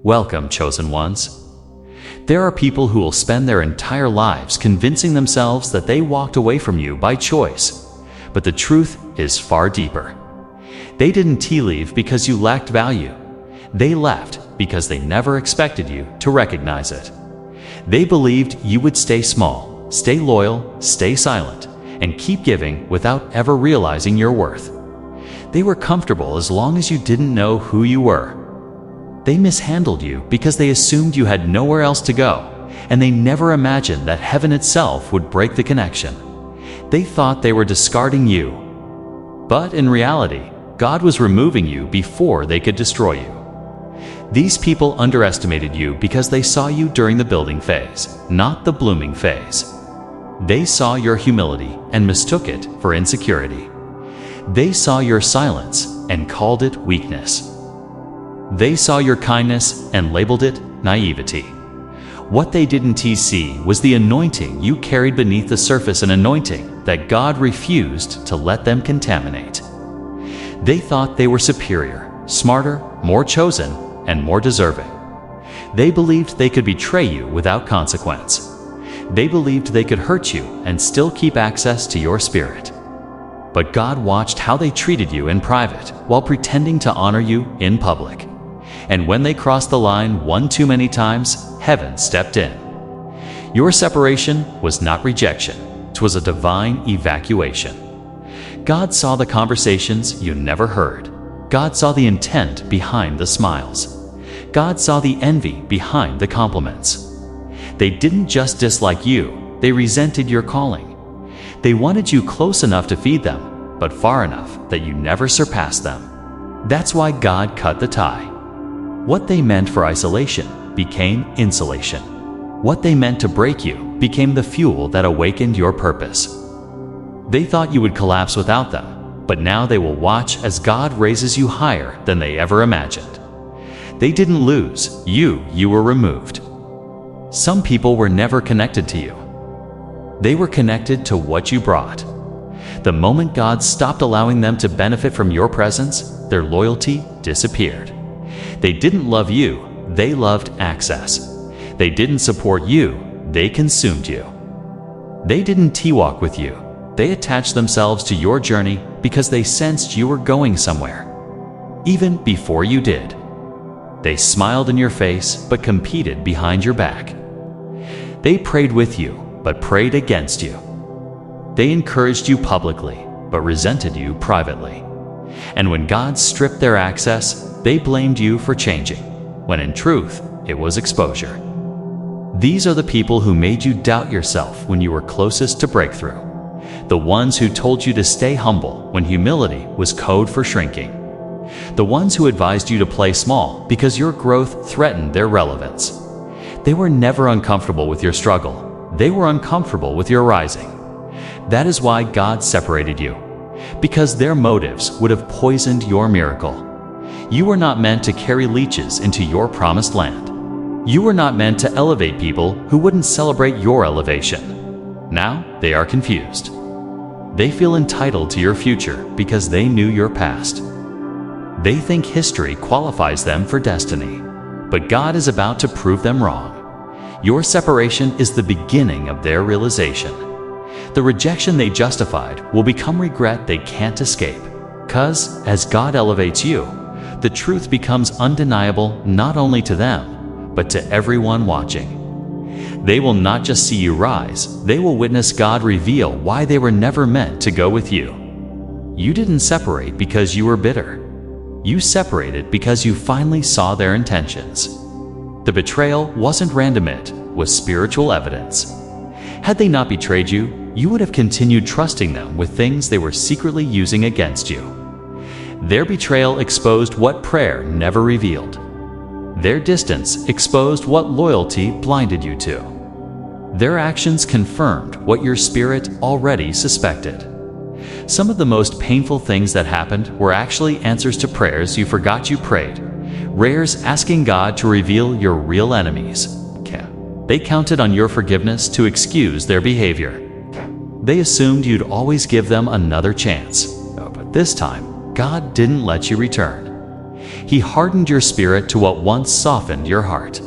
Welcome, chosen ones. There are people who will spend their entire lives convincing themselves that they walked away from you by choice, but the truth is far deeper. They didn't tea leave because you lacked value. They left because they never expected you to recognize it. They believed you would stay small, stay loyal, stay silent, and keep giving without ever realizing your worth. They were comfortable as long as you didn't know who you were. They mishandled you because they assumed you had nowhere else to go, and they never imagined that heaven itself would break the connection. They thought they were discarding you. But in reality, God was removing you before they could destroy you. These people underestimated you because they saw you during the building phase, not the blooming phase. They saw your humility and mistook it for insecurity. They saw your silence and called it weakness. They saw your kindness and labeled it naivety. What they didn't see was the anointing you carried beneath the surface, an anointing that God refused to let them contaminate. They thought they were superior, smarter, more chosen, and more deserving. They believed they could betray you without consequence. They believed they could hurt you and still keep access to your spirit. But God watched how they treated you in private while pretending to honor you in public. And when they crossed the line one too many times, heaven stepped in. Your separation was not rejection, it was a divine evacuation. God saw the conversations you never heard. God saw the intent behind the smiles. God saw the envy behind the compliments. They didn't just dislike you, they resented your calling. They wanted you close enough to feed them, but far enough that you never surpassed them. That's why God cut the tie. What they meant for isolation became insulation. What they meant to break you became the fuel that awakened your purpose. They thought you would collapse without them, but now they will watch as God raises you higher than they ever imagined. They didn't lose you, you were removed. Some people were never connected to you. They were connected to what you brought. The moment God stopped allowing them to benefit from your presence, their loyalty disappeared. They didn't love you, they loved access. They didn't support you, they consumed you. They didn't tea-walk with you, they attached themselves to your journey because they sensed you were going somewhere, even before you did. They smiled in your face but competed behind your back. They prayed with you but prayed against you. They encouraged you publicly but resented you privately. And when God stripped their access, they blamed you for changing, when in truth, it was exposure. These are the people who made you doubt yourself when you were closest to breakthrough. The ones who told you to stay humble when humility was code for shrinking. The ones who advised you to play small because your growth threatened their relevance. They were never uncomfortable with your struggle. They were uncomfortable with your rising. That is why God separated you, because their motives would have poisoned your miracle. You were not meant to carry leeches into your promised land. You were not meant to elevate people who wouldn't celebrate your elevation. Now they are confused. They feel entitled to your future because they knew your past. They think history qualifies them for destiny, but God is about to prove them wrong. Your separation is the beginning of their realization. The rejection they justified will become regret they can't escape, because as God elevates you, the truth becomes undeniable not only to them, but to everyone watching. They will not just see you rise, they will witness God reveal why they were never meant to go with you. You didn't separate because you were bitter. You separated because you finally saw their intentions. The betrayal wasn't random, it was spiritual evidence. Had they not betrayed you, you would have continued trusting them with things they were secretly using against you. Their betrayal exposed what prayer never revealed. Their distance exposed what loyalty blinded you to. Their actions confirmed what your spirit already suspected. Some of the most painful things that happened were actually answers to prayers you forgot you prayed, prayers asking God to reveal your real enemies. They counted on your forgiveness to excuse their behavior. They assumed you'd always give them another chance, but this time, God didn't let you return. He hardened your spirit to what once softened your heart.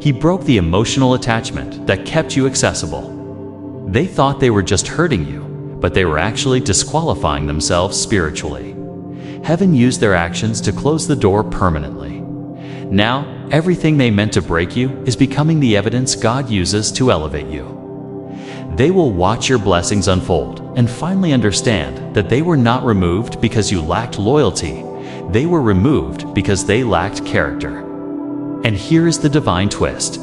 He broke the emotional attachment that kept you accessible. They thought they were just hurting you, but they were actually disqualifying themselves spiritually. Heaven used their actions to close the door permanently. Now, everything they meant to break you is becoming the evidence God uses to elevate you. They will watch your blessings unfold and finally understand that they were not removed because you lacked loyalty. They were removed because they lacked character. And here is the divine twist.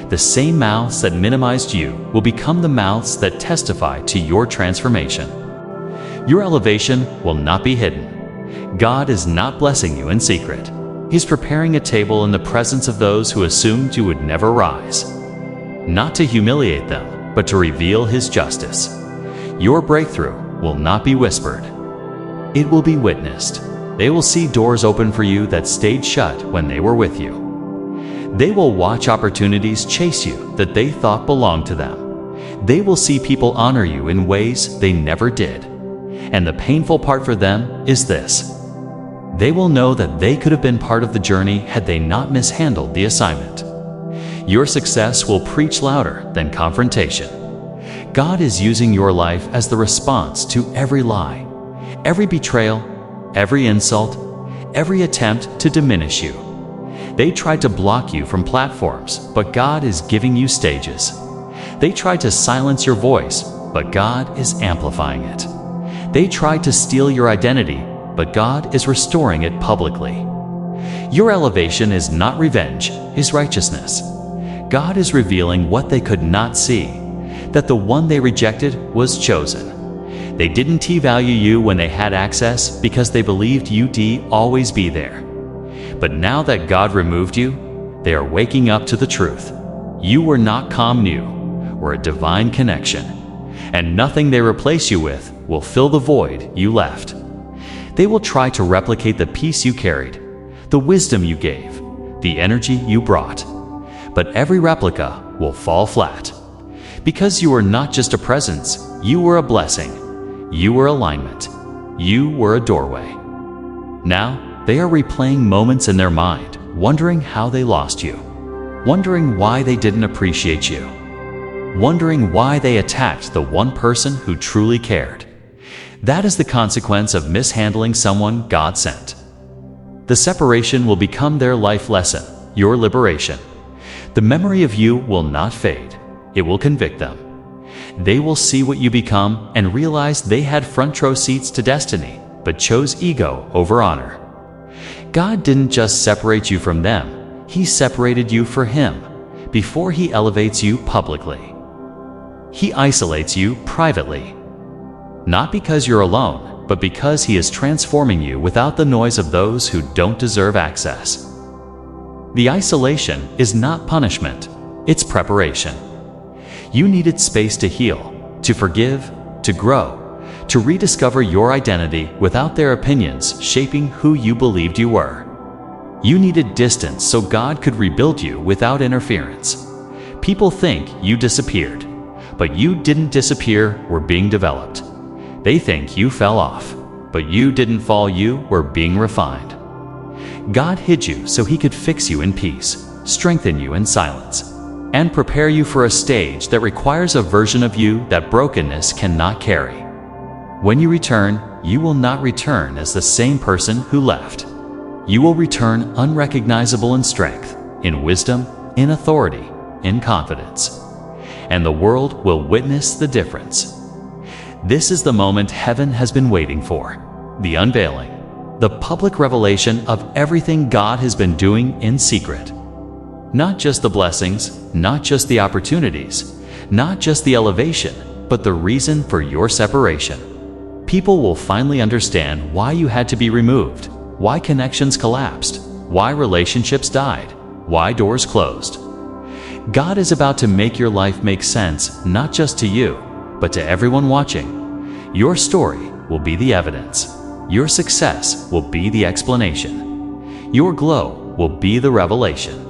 The same mouths that minimized you will become the mouths that testify to your transformation. Your elevation will not be hidden. God is not blessing you in secret. He's preparing a table in the presence of those who assumed you would never rise. Not to humiliate them, but to reveal His justice. Your breakthrough will not be whispered. It will be witnessed. They will see doors open for you that stayed shut when they were with you. They will watch opportunities chase you that they thought belonged to them. They will see people honor you in ways they never did. And the painful part for them is this. They will know that they could have been part of the journey had they not mishandled the assignment. Your success will preach louder than confrontation. God is using your life as the response to every lie, every betrayal, every insult, every attempt to diminish you. They tried to block you from platforms, but God is giving you stages. They tried to silence your voice, but God is amplifying it. They tried to steal your identity, but God is restoring it publicly. Your elevation is not revenge, His righteousness. God is revealing what they could not see, that the one they rejected was chosen. They didn't devalue you when they had access because they believed you'd always be there. But now that God removed you, they are waking up to the truth. You were not new, were a divine connection. And nothing they replace you with will fill the void you left. They will try to replicate the peace you carried, the wisdom you gave, the energy you brought. But every replica will fall flat. Because you were not just a presence, you were a blessing. You were alignment. You were a doorway. Now, they are replaying moments in their mind, wondering how they lost you, wondering why they didn't appreciate you, wondering why they attacked the one person who truly cared. That is the consequence of mishandling someone God sent. The separation will become their life lesson, your liberation. The memory of you will not fade. It will convict them. They will see what you become and realize they had front row seats to destiny, but chose ego over honor. God didn't just separate you from them, He separated you for Him before He elevates you publicly. He isolates you privately. Not because you're alone, but because He is transforming you without the noise of those who don't deserve access. The isolation is not punishment, it's preparation. You needed space to heal, to forgive, to grow, to rediscover your identity without their opinions shaping who you believed you were. You needed distance so God could rebuild you without interference. People think you disappeared, but you didn't disappear, were being developed. They think you fell off, but you didn't fall, you were being refined. God hid you so He could fix you in peace, strengthen you in silence, and prepare you for a stage that requires a version of you that brokenness cannot carry. When you return, you will not return as the same person who left. You will return unrecognizable in strength, in wisdom, in authority, in confidence. And the world will witness the difference. This is the moment heaven has been waiting for, the unveiling, the public revelation of everything God has been doing in secret. Not just the blessings, not just the opportunities, not just the elevation, but the reason for your separation. People will finally understand why you had to be removed, why connections collapsed, why relationships died, why doors closed. God is about to make your life make sense, not just to you, but to everyone watching. Your story will be the evidence. Your success will be the explanation. Your glow will be the revelation.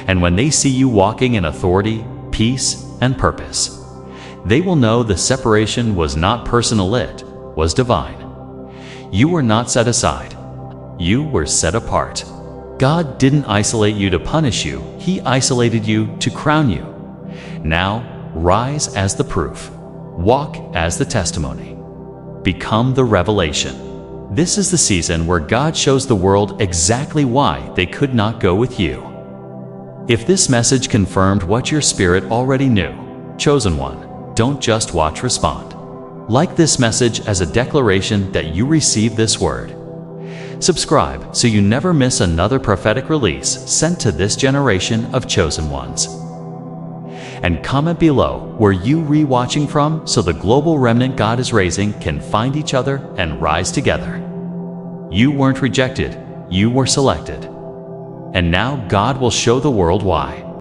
And when they see you walking in authority, peace, and purpose, they will know the separation was not personal, it was divine. You were not set aside. You were set apart. God didn't isolate you to punish you, He isolated you to crown you. Now, rise as the proof. Walk as the testimony. Become the revelation. This is the season where God shows the world exactly why they could not go with you. If this message confirmed what your spirit already knew, chosen one, don't just watch, respond. Like this message as a declaration that you receive this word. Subscribe so you never miss another prophetic release sent to this generation of chosen ones. And comment below where you re-watching from so the global remnant God is raising can find each other and rise together. You weren't rejected, you were selected. And now God will show the world why.